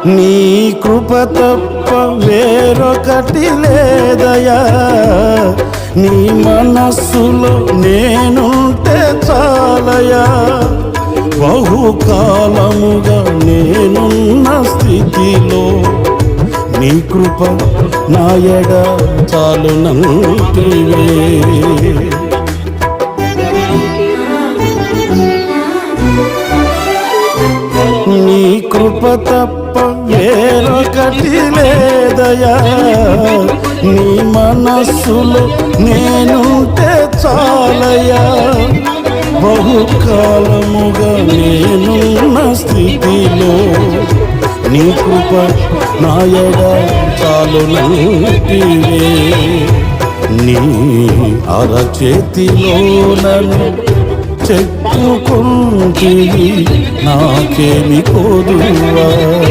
నీ కృప తప్ప వేరొకటి లేదయా, నీ మనస్సులో నేనుంటే చాలయా. బహుకాలముగా నేనున్న స్థితిలో నీ కృప నాయడ చాలునంటివే. నీ కృప తప్ప వేరొకటి లేదయా, నీ మనస్సులో నేనుంటే చాలయా. బహుకాలముగా నేనున్న స్థితిలో నీ కృప నాయడ చాలునంటివే. నీ అరచేతిలో నన్ను చెప్పుకుంటివి, నాకేమి కోదువా.